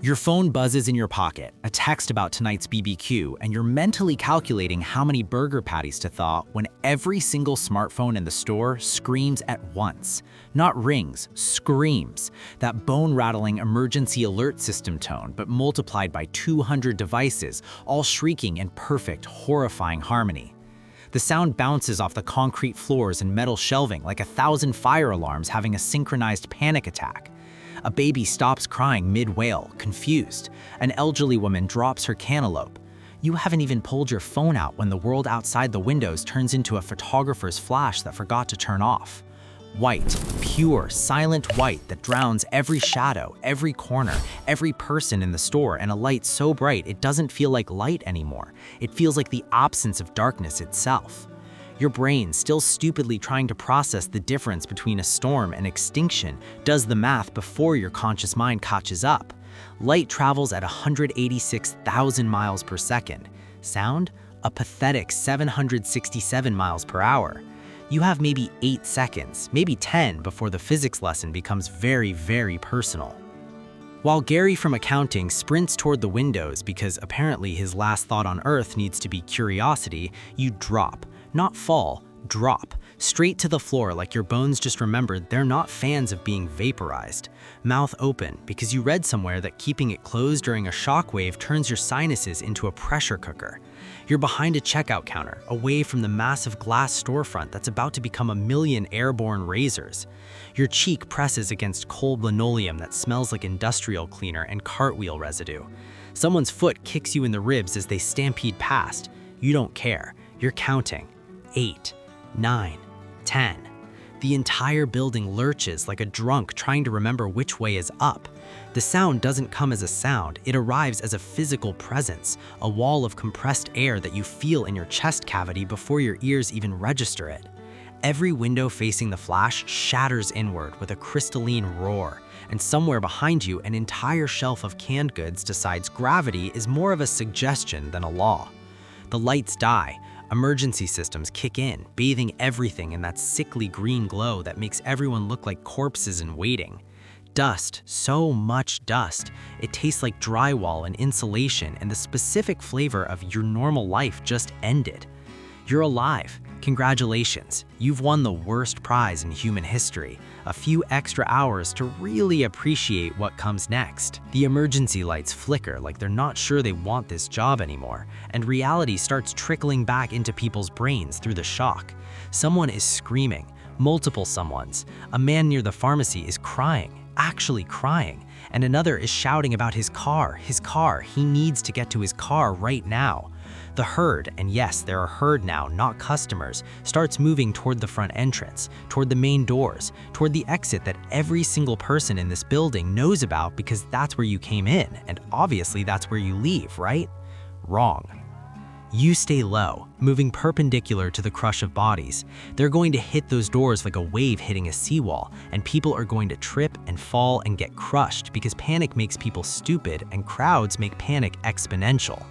Your phone buzzes in your pocket, a text about tonight's BBQ, and you're mentally calculating how many burger patties to thaw when every single smartphone in the store screams at once. Not rings, screams. That bone-rattling emergency alert system tone, but multiplied by 200 devices, all shrieking in perfect, horrifying harmony. The sound bounces off the concrete floors and metal shelving like 1,000 fire alarms having a synchronized panic attack. A baby stops crying mid-wail, confused. An elderly woman drops her cantaloupe. You haven't even pulled your phone out when the world outside the windows turns into a photographer's flash that forgot to turn off. White, pure, silent white that drowns every shadow, every corner, every person in the store, and a light so bright it doesn't feel like light anymore. It feels like the absence of darkness itself. Your brain, still stupidly trying to process the difference between a storm and extinction, does the math before your conscious mind catches up. Light travels at 186,000 miles per second. Sound? A pathetic 767 miles per hour. You have maybe 8 seconds, maybe 10 before the physics lesson becomes very, very personal. While Gary from accounting sprints toward the windows because apparently his last thought on Earth needs to be curiosity, you drop. Not fall, drop, straight to the floor like your bones just remembered they're not fans of being vaporized. Mouth open because you read somewhere that keeping it closed during a shockwave turns your sinuses into a pressure cooker. You're behind a checkout counter, away from the massive glass storefront that's about to become a million airborne razors. Your cheek presses against cold linoleum that smells like industrial cleaner and cartwheel residue. Someone's foot kicks you in the ribs as they stampede past. You don't care. You're counting. 8, 9, 10. The entire building lurches like a drunk trying to remember which way is up. The sound doesn't come as a sound, it arrives as a physical presence, a wall of compressed air that you feel in your chest cavity before your ears even register it. Every window facing the flash shatters inward with a crystalline roar, and somewhere behind you an entire shelf of canned goods decides gravity is more of a suggestion than a law. The lights die. Emergency systems kick in, bathing everything in that sickly green glow that makes everyone look like corpses in waiting. Dust, so much dust. It tastes like drywall and insulation, and the specific flavor of your normal life just ended. You're alive. Congratulations. You've won the worst prize in human history. A few extra hours to really appreciate what comes next. The emergency lights flicker like they're not sure they want this job anymore, and reality starts trickling back into people's brains through the shock. Someone is screaming, multiple someones. A man near the pharmacy is crying, actually crying, and another is shouting about his car, he needs to get to his car right now. The herd, and yes, there are herd now, not customers, starts moving toward the front entrance, toward the main doors, toward the exit that every single person in this building knows about because that's where you came in, and obviously that's where you leave, right? Wrong. You stay low, moving perpendicular to the crush of bodies. They're going to hit those doors like a wave hitting a seawall, and people are going to trip and fall and get crushed because panic makes people stupid and crowds make panic exponential.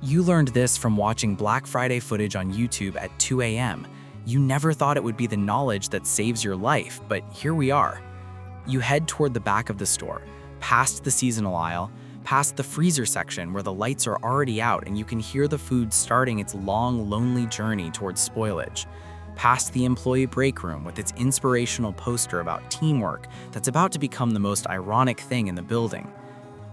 You learned this from watching Black Friday footage on YouTube at 2 a.m. You never thought it would be the knowledge that saves your life, but here we are. You head toward the back of the store, past the seasonal aisle, past the freezer section where the lights are already out and you can hear the food starting its long, lonely journey towards spoilage, past the employee break room with its inspirational poster about teamwork that's about to become the most ironic thing in the building.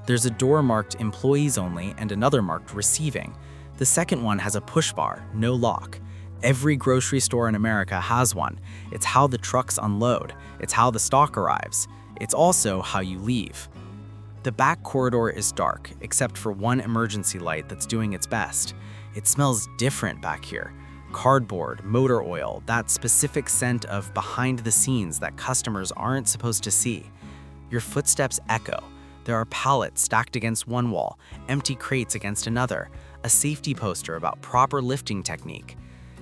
There's a door marked employees only and another marked receiving. The second one has a push bar, no lock. Every grocery store in America has one. It's how the trucks unload. It's how the stock arrives. It's also how you leave. The back corridor is dark, except for one emergency light that's doing its best. It smells different back here. Cardboard, motor oil, that specific scent of behind the scenes that customers aren't supposed to see. Your footsteps echo. There are pallets stacked against one wall, empty crates against another, a safety poster about proper lifting technique.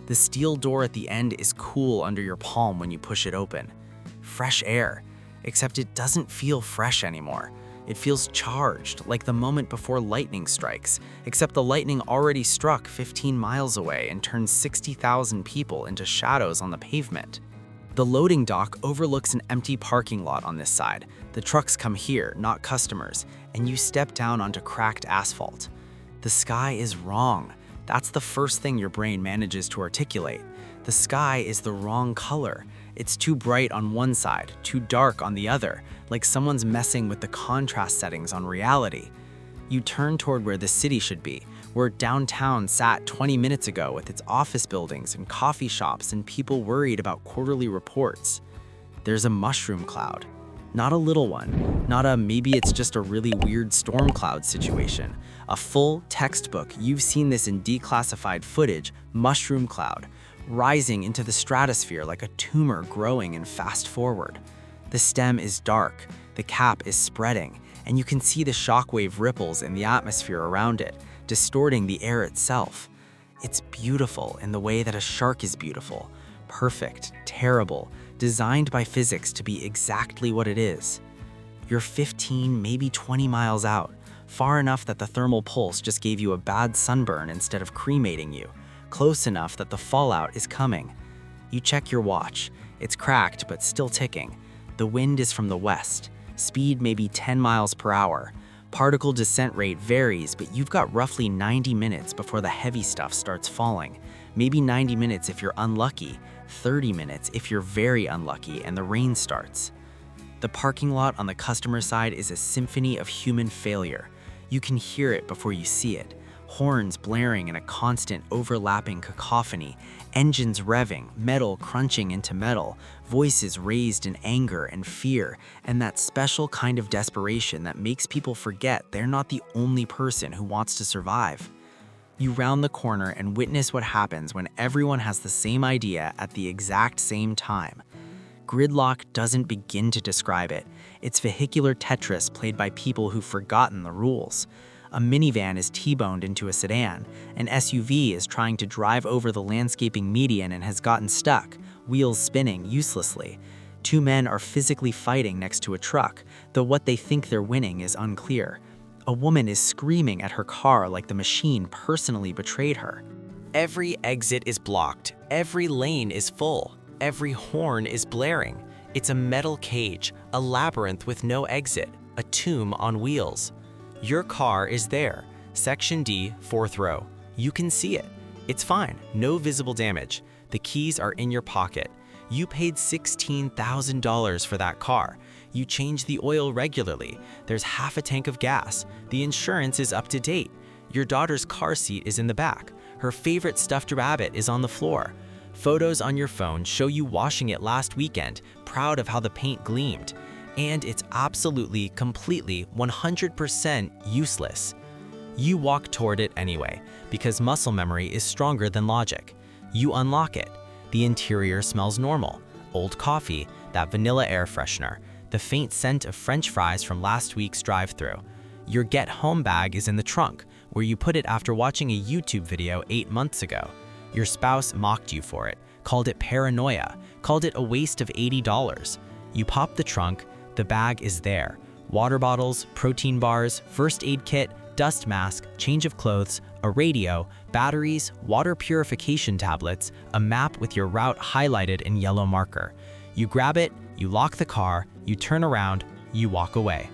The steel door at the end is cool under your palm when you push it open. Fresh air, except it doesn't feel fresh anymore. It feels charged, like the moment before lightning strikes, except the lightning already struck 15 miles away and turned 60,000 people into shadows on the pavement. The loading dock overlooks an empty parking lot on this side, The trucks come here, not customers, and you step down onto cracked asphalt. The sky is wrong. That's the first thing your brain manages to articulate. The sky is the wrong color. It's too bright on one side, too dark on the other, like someone's messing with the contrast settings on reality. You turn toward where the city should be, where downtown sat 20 minutes ago with its office buildings and coffee shops and people worried about quarterly reports. There's a mushroom cloud. Not a little one, not a maybe it's just a really weird storm cloud situation. A full textbook, you've seen this in declassified footage, mushroom cloud, rising into the stratosphere like a tumor growing and fast forward. The stem is dark, the cap is spreading, and you can see the shockwave ripples in the atmosphere around it, distorting the air itself. It's beautiful in the way that a shark is beautiful, perfect, terrible, designed by physics to be exactly what it is. You're 15, maybe 20 miles out, far enough that the thermal pulse just gave you a bad sunburn instead of cremating you, close enough that the fallout is coming. You check your watch. It's cracked but still ticking. The wind is from the west, speed maybe 10 miles per hour. Particle descent rate varies, but you've got roughly 90 minutes before the heavy stuff starts falling. Maybe 90 minutes if you're unlucky, 30 minutes if you're very unlucky and the rain starts. The parking lot on the customer side is a symphony of human failure. You can hear it before you see it. Horns blaring in a constant overlapping cacophony, engines revving, metal crunching into metal, voices raised in anger and fear, and that special kind of desperation that makes people forget they're not the only person who wants to survive. You round the corner and witness what happens when everyone has the same idea at the exact same time. Gridlock doesn't begin to describe it. It's vehicular Tetris played by people who've forgotten the rules. A minivan is T-boned into a sedan. An SUV is trying to drive over the landscaping median and has gotten stuck, wheels spinning uselessly. Two men are physically fighting next to a truck, though what they think they're winning is unclear. A woman is screaming at her car like the machine personally betrayed her. Every exit is blocked. Every lane is full. Every horn is blaring. It's a metal cage, a labyrinth with no exit, a tomb on wheels. Your car is there, Section D, 4th row. You can see it. It's fine, no visible damage. The keys are in your pocket. You paid $16,000 for that car. You change the oil regularly. There's half a tank of gas. The insurance is up to date. Your daughter's car seat is in the back. Her favorite stuffed rabbit is on the floor. Photos on your phone show you washing it last weekend, proud of how the paint gleamed. And it's absolutely, completely, 100% useless. You walk toward it anyway, because muscle memory is stronger than logic. You unlock it. The interior smells normal. Old coffee, that vanilla air freshener, the faint scent of French fries from last week's drive-thru. Your get-home bag is in the trunk, where you put it after watching a YouTube video 8 months ago. Your spouse mocked you for it, called it paranoia, called it a waste of $80. You pop the trunk, the bag is there. Water bottles, protein bars, first aid kit, dust mask, change of clothes, a radio, batteries, water purification tablets, a map with your route highlighted in yellow marker. You grab it, you lock the car, you turn around, you walk away.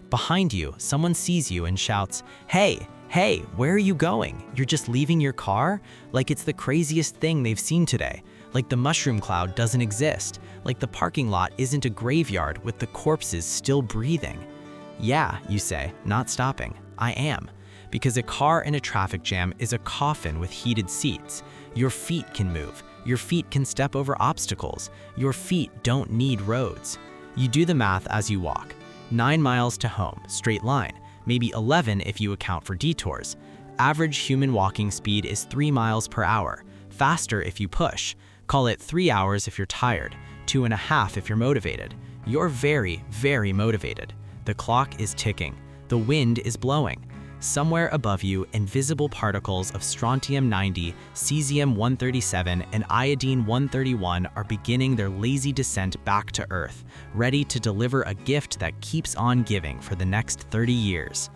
Behind you, someone sees you and shouts, "Hey, hey, where are you going? You're just leaving your car?" Like it's the craziest thing they've seen today. Like the mushroom cloud doesn't exist. Like the parking lot isn't a graveyard with the corpses still breathing. "Yeah," you say, not stopping. "I am." Because a car in a traffic jam is a coffin with heated seats. Your feet can move. Your feet can step over obstacles. Your feet don't need roads. You do the math as you walk. 9 miles to home, straight line. Maybe 11 if you account for detours. Average human walking speed is 3 miles per hour. Faster if you push. Call it 3 hours if you're tired, 2.5 if you're motivated. You're very, very motivated. The clock is ticking. The wind is blowing. Somewhere above you, invisible particles of strontium-90, cesium-137, and iodine-131 are beginning their lazy descent back to Earth, ready to deliver a gift that keeps on giving for the next 30 years.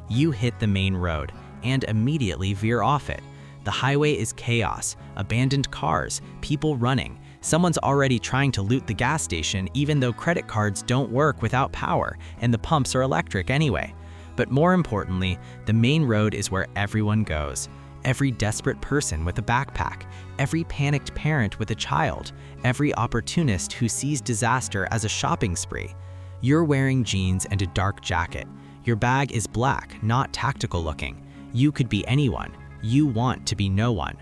You hit the main road and immediately veer off it. The highway is chaos, abandoned cars, people running. Someone's already trying to loot the gas station even though credit cards don't work without power and the pumps are electric anyway. But more importantly, the main road is where everyone goes. Every desperate person with a backpack, every panicked parent with a child, every opportunist who sees disaster as a shopping spree. You're wearing jeans and a dark jacket. Your bag is black, not tactical looking. You could be anyone. You want to be no one.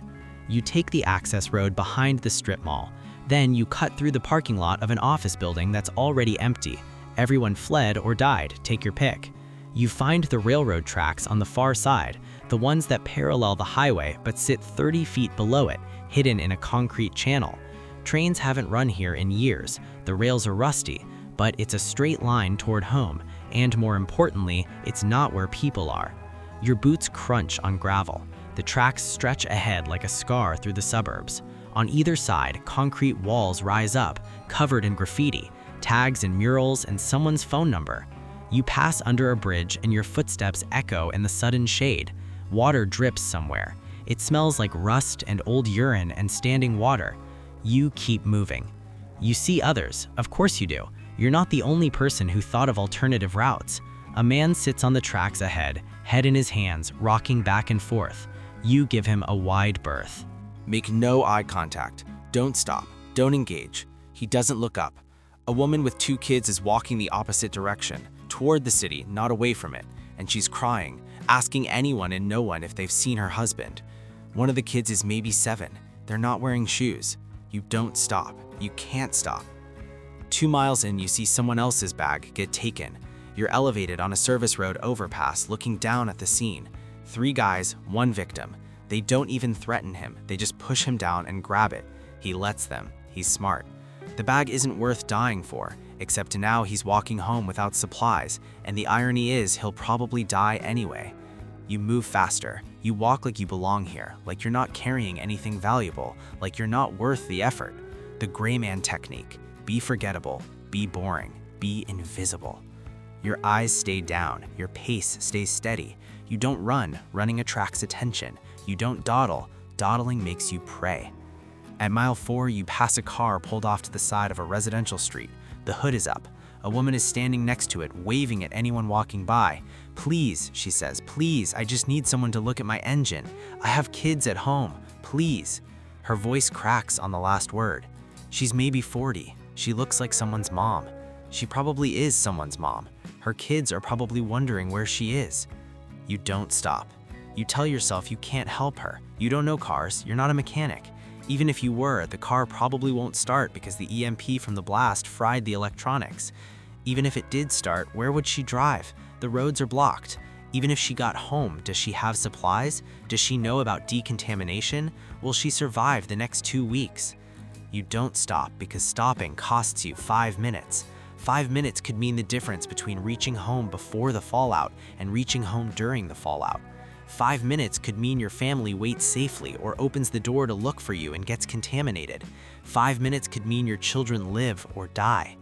You take the access road behind the strip mall. Then you cut through the parking lot of an office building that's already empty. Everyone fled or died, take your pick. You find the railroad tracks on the far side, the ones that parallel the highway but sit 30 feet below it, hidden in a concrete channel. Trains haven't run here in years, the rails are rusty, but it's a straight line toward home, and more importantly, it's not where people are. Your boots crunch on gravel. The tracks stretch ahead like a scar through the suburbs. On either side, concrete walls rise up, covered in graffiti, tags and murals, and someone's phone number. You pass under a bridge and your footsteps echo in the sudden shade. Water drips somewhere. It smells like rust and old urine and standing water. You keep moving. You see others, of course you do. You're not the only person who thought of alternative routes. A man sits on the tracks ahead, head in his hands, rocking back and forth. You give him a wide berth. Make no eye contact. Don't stop. Don't engage. He doesn't look up. A woman with 2 kids is walking the opposite direction, toward the city, not away from it, and she's crying, asking anyone and no one if they've seen her husband. One of the kids is maybe 7. They're not wearing shoes. You don't stop. You can't stop. 2 miles in, you see someone else's bag get taken. You're elevated on a service road overpass, looking down at the scene. 3 guys, 1 victim. They don't even threaten him. They just push him down and grab it. He lets them. He's smart. The bag isn't worth dying for, except now he's walking home without supplies, and the irony is he'll probably die anyway. You move faster. You walk like you belong here, like you're not carrying anything valuable, like you're not worth the effort. The gray man technique. Be forgettable, be boring, be invisible. Your eyes stay down, your pace stays steady. You don't run, running attracts attention. You don't dawdle, dawdling makes you prey. At mile 4, you pass a car pulled off to the side of a residential street. The hood is up. A woman is standing next to it, waving at anyone walking by. "Please," she says, "please, I just need someone to look at my engine. I have kids at home, please." Her voice cracks on the last word. She's maybe 40. She looks like someone's mom. She probably is someone's mom. Her kids are probably wondering where she is. You don't stop. You tell yourself you can't help her. You don't know cars, you're not a mechanic. Even if you were, the car probably won't start because the EMP from the blast fried the electronics. Even if it did start, where would she drive? The roads are blocked. Even if she got home, does she have supplies? Does she know about decontamination? Will she survive the next 2 weeks? You don't stop because stopping costs you 5 minutes. 5 minutes could mean the difference between reaching home before the fallout and reaching home during the fallout. 5 minutes could mean your family waits safely or opens the door to look for you and gets contaminated. 5 minutes could mean your children live or die.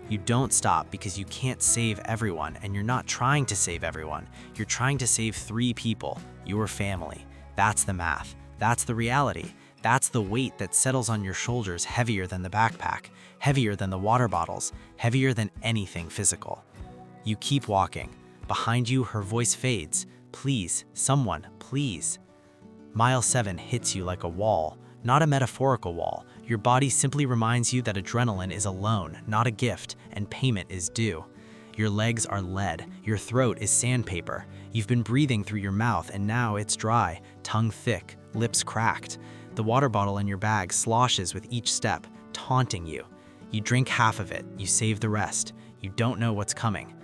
You don't stop because you can't save everyone, and you're not trying to save everyone. You're trying to save 3 people, your family. That's the math. That's the reality. That's the weight that settles on your shoulders, heavier than the backpack, heavier than the water bottles, heavier than anything physical. You keep walking. Behind you, her voice fades. "Please, someone, please." Mile 7 hits you like a wall, not a metaphorical wall. Your body simply reminds you that adrenaline is a loan, not a gift, and payment is due. Your legs are lead, your throat is sandpaper. You've been breathing through your mouth and now it's dry, tongue thick, lips cracked. The water bottle in your bag sloshes with each step, taunting you. You drink half of it, you save the rest. You don't know what's coming.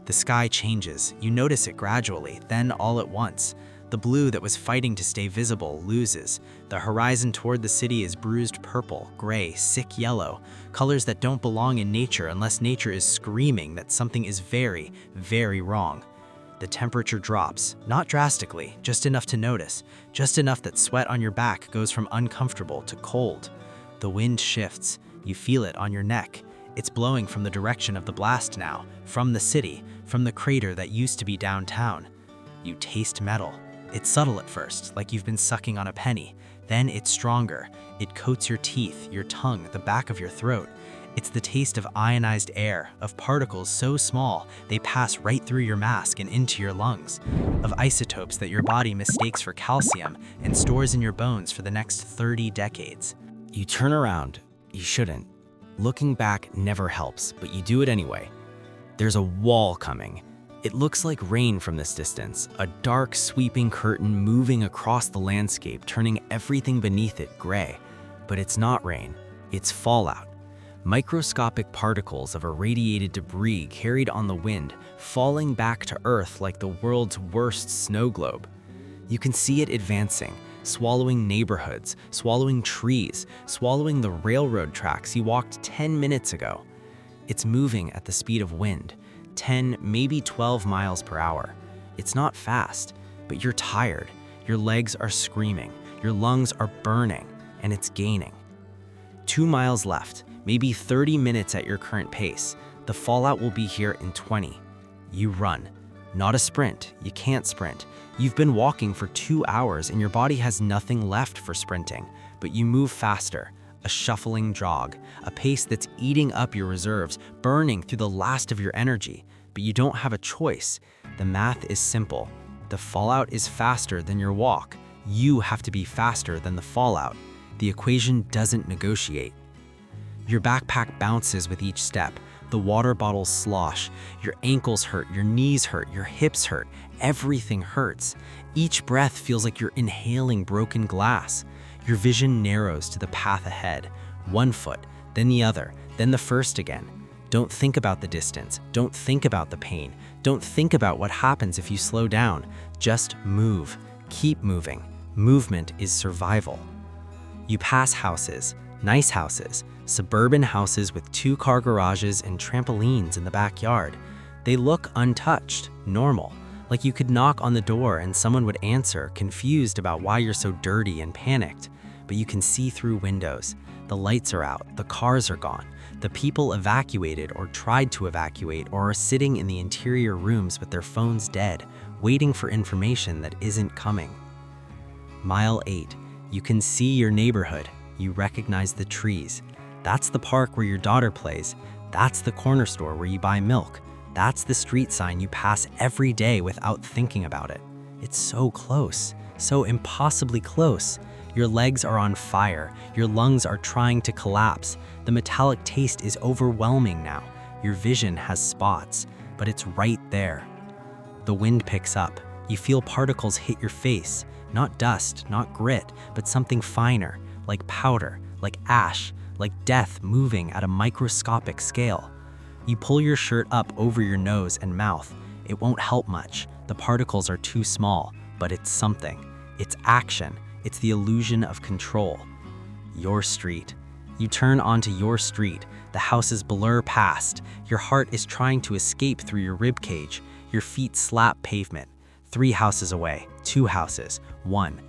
The sky changes. You notice it gradually, then all at once. The blue that was fighting to stay visible loses. The horizon toward the city is bruised purple, gray, sick yellow, colors that don't belong in nature unless nature is screaming that something is very, very wrong. The temperature drops, not drastically, just enough to notice, just enough that sweat on your back goes from uncomfortable to cold. The wind shifts. You feel it on your neck. It's blowing from the direction of the blast now, from the city, from the crater that used to be downtown. You taste metal. It's subtle at first, like you've been sucking on a penny. Then it's stronger. It coats your teeth, your tongue, the back of your throat. It's the taste of ionized air, of particles so small they pass right through your mask and into your lungs, of isotopes that your body mistakes for calcium and stores in your bones for the next 30 decades. You turn around. You shouldn't. Looking back never helps, but you do it anyway. There's a wall coming. It looks like rain from this distance, a dark, sweeping curtain moving across the landscape, turning everything beneath it gray. But it's not rain. It's fallout. Microscopic particles of irradiated debris carried on the wind, falling back to Earth like the world's worst snow globe. You can see it advancing, swallowing neighborhoods, swallowing trees, swallowing the railroad tracks you walked 10 minutes ago. It's moving at the speed of wind, 10, maybe 12 miles per hour. It's not fast, but you're tired. Your legs are screaming, your lungs are burning, and it's gaining. 2 miles left. Maybe 30 minutes at your current pace. The fallout will be here in 20. You run. Not a sprint. You can't sprint. You've been walking for 2 hours and your body has nothing left for sprinting, but you move faster. A shuffling jog, a pace that's eating up your reserves, burning through the last of your energy. But you don't have a choice. The math is simple. The fallout is faster than your walk. You have to be faster than the fallout. The equation doesn't negotiate. Your backpack bounces with each step. The water bottles slosh. Your ankles hurt, your knees hurt, your hips hurt. Everything hurts. Each breath feels like you're inhaling broken glass. Your vision narrows to the path ahead. 1 foot, then the other, then the first again. Don't think about the distance. Don't think about the pain. Don't think about what happens if you slow down. Just move. Keep moving. Movement is survival. You pass houses, nice houses, suburban houses with 2-car garages and trampolines in the backyard. They look untouched, normal, like you could knock on the door and someone would answer, confused about why you're so dirty and panicked. But you can see through windows. The lights are out, the cars are gone. The people evacuated or tried to evacuate or are sitting in the interior rooms with their phones dead, waiting for information that isn't coming. Mile 8. You can see your neighborhood. You recognize the trees. That's the park where your daughter plays. That's the corner store where you buy milk. That's the street sign you pass every day without thinking about it. It's so close, so impossibly close. Your legs are on fire. Your lungs are trying to collapse. The metallic taste is overwhelming now. Your vision has spots, but it's right there. The wind picks up. You feel particles hit your face. Not dust, not grit, but something finer, like powder, like ash, like death moving at a microscopic scale. You pull your shirt up over your nose and mouth. It won't help much. The particles are too small, but it's something. It's action. It's the illusion of control. Your street. You turn onto your street. The houses blur past. Your heart is trying to escape through your ribcage. Your feet slap pavement. 3 houses away, 2 houses, 1.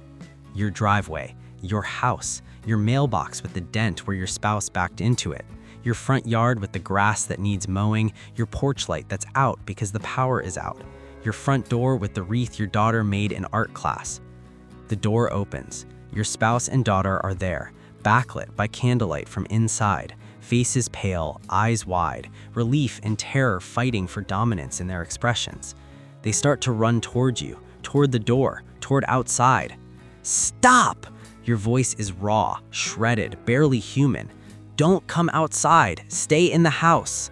Your driveway, your house, your mailbox with the dent where your spouse backed into it, your front yard with the grass that needs mowing, your porch light that's out because the power is out, your front door with the wreath your daughter made in art class. The door opens. Your spouse and daughter are there, backlit by candlelight from inside, faces pale, eyes wide, relief and terror fighting for dominance in their expressions. They start to run toward you, toward the door, toward outside. Stop! Your voice is raw, shredded, barely human. Don't come outside. Stay in the house.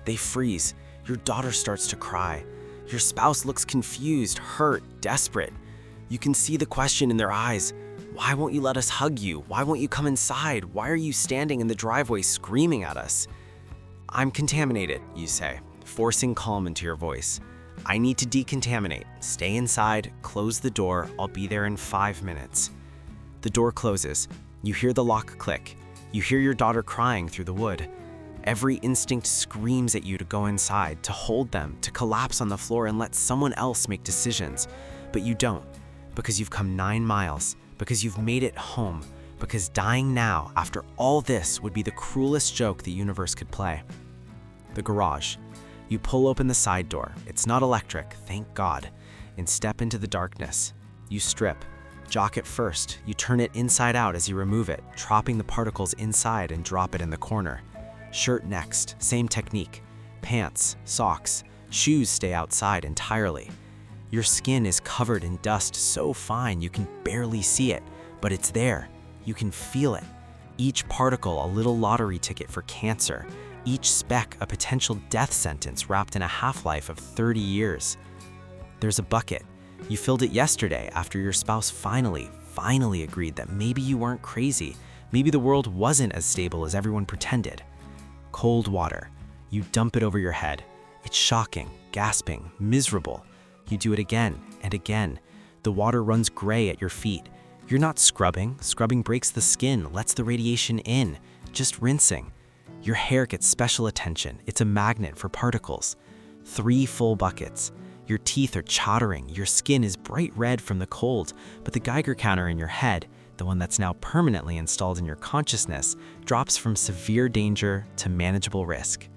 They freeze. Your daughter starts to cry. Your spouse looks confused, hurt, desperate. You can see the question in their eyes. Why won't you let us hug you? Why won't you come inside? Why are you standing in the driveway screaming at us? I'm contaminated, you say, forcing calm into your voice. I need to decontaminate. Stay inside, close the door. I'll be there in 5 minutes. The door closes. You hear the lock click. You hear your daughter crying through the wood. Every instinct screams at you to go inside, to hold them, to collapse on the floor and let someone else make decisions. But you don't, because you've come 9 miles, because you've made it home, because dying now, after all this, would be the cruelest joke the universe could play. The garage. You pull open the side door. It's not electric, thank God, and step into the darkness. You strip. Jacket first, you turn it inside out as you remove it, dropping the particles inside and drop it in the corner. Shirt next, same technique. Pants, socks, shoes stay outside entirely. Your skin is covered in dust so fine you can barely see it, but it's there. You can feel it. Each particle a little lottery ticket for cancer. Each speck a potential death sentence wrapped in a half-life of 30 years. There's a bucket. You filled it yesterday after your spouse finally agreed that maybe you weren't crazy. Maybe the world wasn't as stable as everyone pretended. Cold water. You dump it over your head. It's shocking, gasping, miserable. You do it again and again. The water runs gray at your feet. You're not scrubbing. Scrubbing breaks the skin, lets the radiation in. Just rinsing. Your hair gets special attention. It's a magnet for particles. 3 full buckets. Your teeth are chattering. Your skin is bright red from the cold, but the Geiger counter in your head, the one that's now permanently installed in your consciousness, drops from severe danger to manageable risk.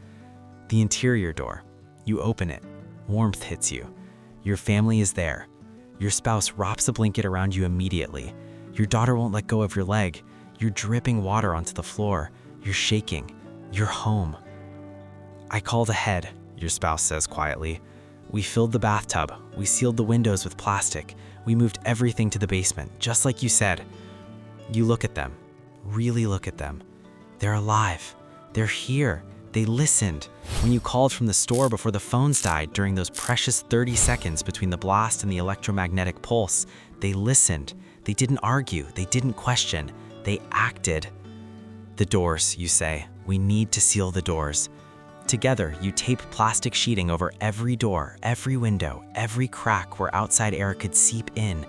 The interior door. You open it. Warmth hits you. Your family is there. Your spouse wraps a blanket around you immediately. Your daughter won't let go of your leg. You're dripping water onto the floor. You're shaking. You're home. I called ahead, your spouse says quietly. We filled the bathtub. We sealed the windows with plastic. We moved everything to the basement, just like you said. You look at them. Really look at them. They're alive. They're here. They listened. When you called from the store before the phones died during those precious 30 seconds between the blast and the electromagnetic pulse, they listened. They didn't argue. They didn't question. They acted. The doors, you say. We need to seal the doors. Together, you tape plastic sheeting over every door, every window, every crack where outside air could seep in.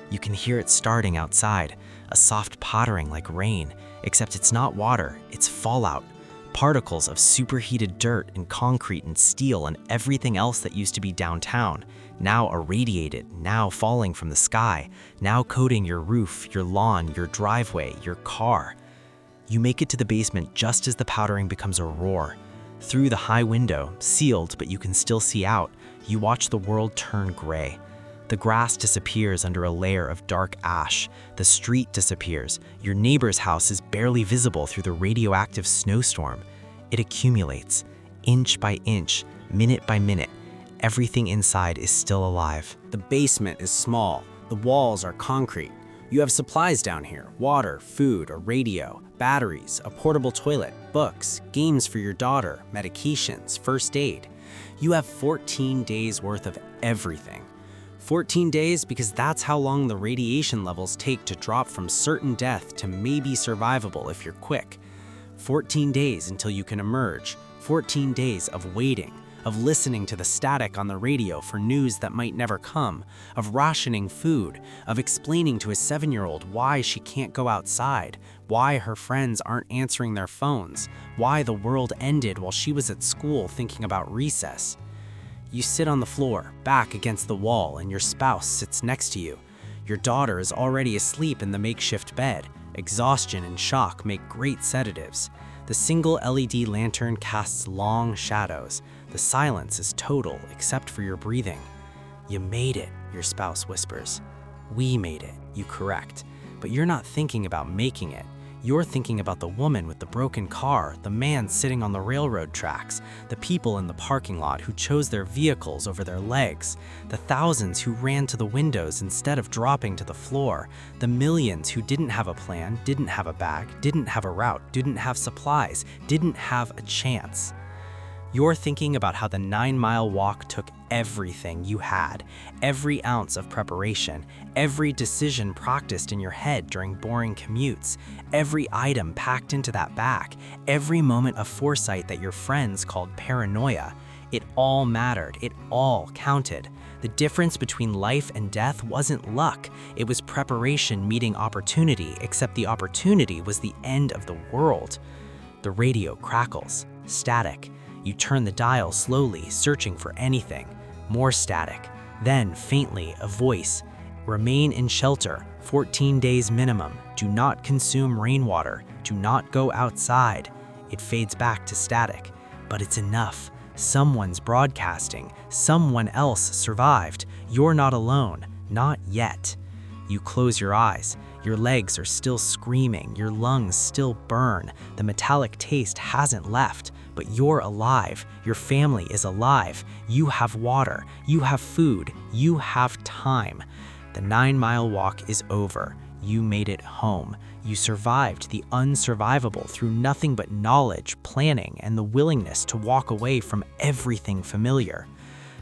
You can hear it starting outside, a soft pattering like rain, except it's not water, it's fallout. Particles of superheated dirt and concrete and steel and everything else that used to be downtown, now irradiated, now falling from the sky, now coating your roof, your lawn, your driveway, your car. You make it to the basement just as the powdering becomes a roar. Through the high window, sealed but you can still see out, you watch the world turn gray. The grass disappears under a layer of dark ash. The street disappears. Your neighbor's house is barely visible through the radioactive snowstorm. It accumulates, inch by inch, minute by minute. Everything inside is still alive. The basement is small. The walls are concrete. You have supplies down here: water, food, a radio, batteries, a portable toilet, books, games for your daughter, medications, first aid. You have 14 days worth of everything. 14 days because that's how long the radiation levels take to drop from certain death to maybe survivable if you're quick. 14 days until you can emerge. 14 days of waiting, of listening to the static on the radio for news that might never come, of rationing food, of explaining to a 7-year-old why she can't go outside, why her friends aren't answering their phones, why the world ended while she was at school thinking about recess. You sit on the floor, back against the wall, and your spouse sits next to you. Your daughter is already asleep in the makeshift bed. Exhaustion and shock make great sedatives. The single LED lantern casts long shadows. The silence is total except for your breathing. You made it, your spouse whispers. We made it, you correct. But you're not thinking about making it. You're thinking about the woman with the broken car, the man sitting on the railroad tracks, the people in the parking lot who chose their vehicles over their legs, the thousands who ran to the windows instead of dropping to the floor, the millions who didn't have a plan, didn't have a bag, didn't have a route, didn't have supplies, didn't have a chance. You're thinking about how the 9-mile walk took everything you had, every ounce of preparation, every decision practiced in your head during boring commutes, every item packed into that bag, every moment of foresight that your friends called paranoia. It all mattered. It all counted. The difference between life and death wasn't luck. It was preparation meeting opportunity, except the opportunity was the end of the world. The radio crackles. Static. You turn the dial slowly, searching for anything. More static. Then, faintly, a voice. Remain in shelter. 14 days minimum. Do not consume rainwater. Do not go outside. It fades back to static. But it's enough. Someone's broadcasting. Someone else survived. You're not alone. Not yet. You close your eyes. Your legs are still screaming, your lungs still burn, the metallic taste hasn't left, but you're alive, your family is alive, you have water, you have food, you have time. The 9-mile walk is over. You made it home. You survived the unsurvivable through nothing but knowledge, planning, and the willingness to walk away from everything familiar.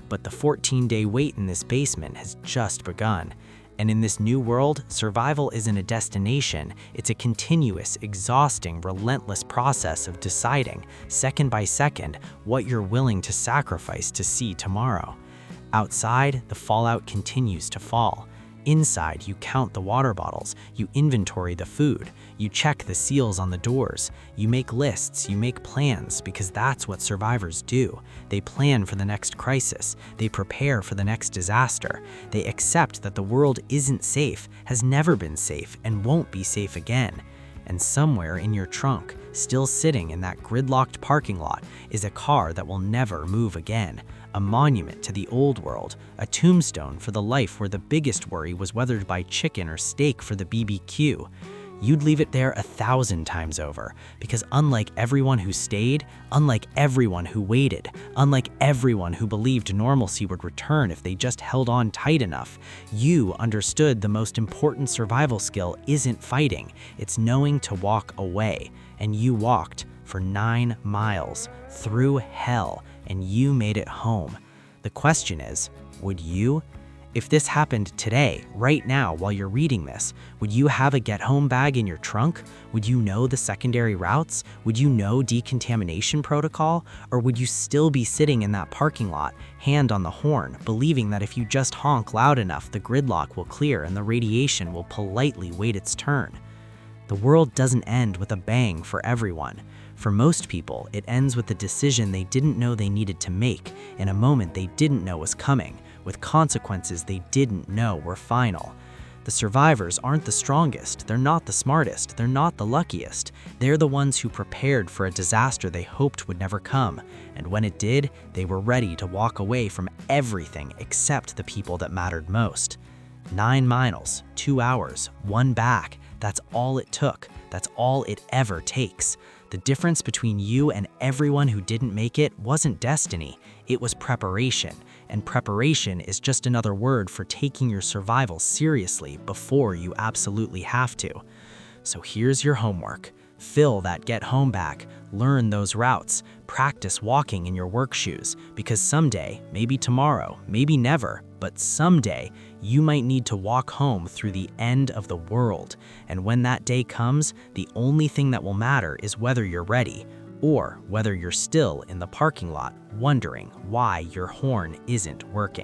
But the 14-day wait in this basement has just begun. And in this new world, survival isn't a destination, it's a continuous, exhausting, relentless process of deciding, second by second, what you're willing to sacrifice to see tomorrow. Outside, the fallout continues to fall. Inside, you count the water bottles, you inventory the food, you check the seals on the doors, you make lists, you make plans, because that's what survivors do. They plan for the next crisis, they prepare for the next disaster, they accept that the world isn't safe, has never been safe, and won't be safe again. And somewhere in your trunk, still sitting in that gridlocked parking lot, is a car that will never move again. A monument to the old world, a tombstone for the life where the biggest worry was weathered by chicken or steak for the BBQ. You'd leave it there 1,000 times over, because unlike everyone who stayed, unlike everyone who waited, unlike everyone who believed normalcy would return if they just held on tight enough, you understood the most important survival skill isn't fighting, it's knowing to walk away. And you walked for 9 miles through hell, and you made it home. The question is, would you? If this happened today, right now, while you're reading this, would you have a get-home bag in your trunk? Would you know the secondary routes? Would you know decontamination protocol? Or would you still be sitting in that parking lot, hand on the horn, believing that if you just honk loud enough, the gridlock will clear and the radiation will politely wait its turn? The world doesn't end with a bang for everyone. For most people, it ends with a decision they didn't know they needed to make, in a moment they didn't know was coming, with consequences they didn't know were final. The survivors aren't the strongest, they're not the smartest, they're not the luckiest. They're the ones who prepared for a disaster they hoped would never come, and when it did, they were ready to walk away from everything except the people that mattered most. 9 miles, 2 hours, 1 back, that's all it took, that's all it ever takes. The difference between you and everyone who didn't make it wasn't destiny, it was preparation. And preparation is just another word for taking your survival seriously before you absolutely have to. So here's your homework. Fill that get-home bag, learn those routes, practice walking in your work shoes, because someday, maybe tomorrow, maybe never, but someday, you might need to walk home through the end of the world. And when that day comes, the only thing that will matter is whether you're ready, or whether you're still in the parking lot wondering why your horn isn't working.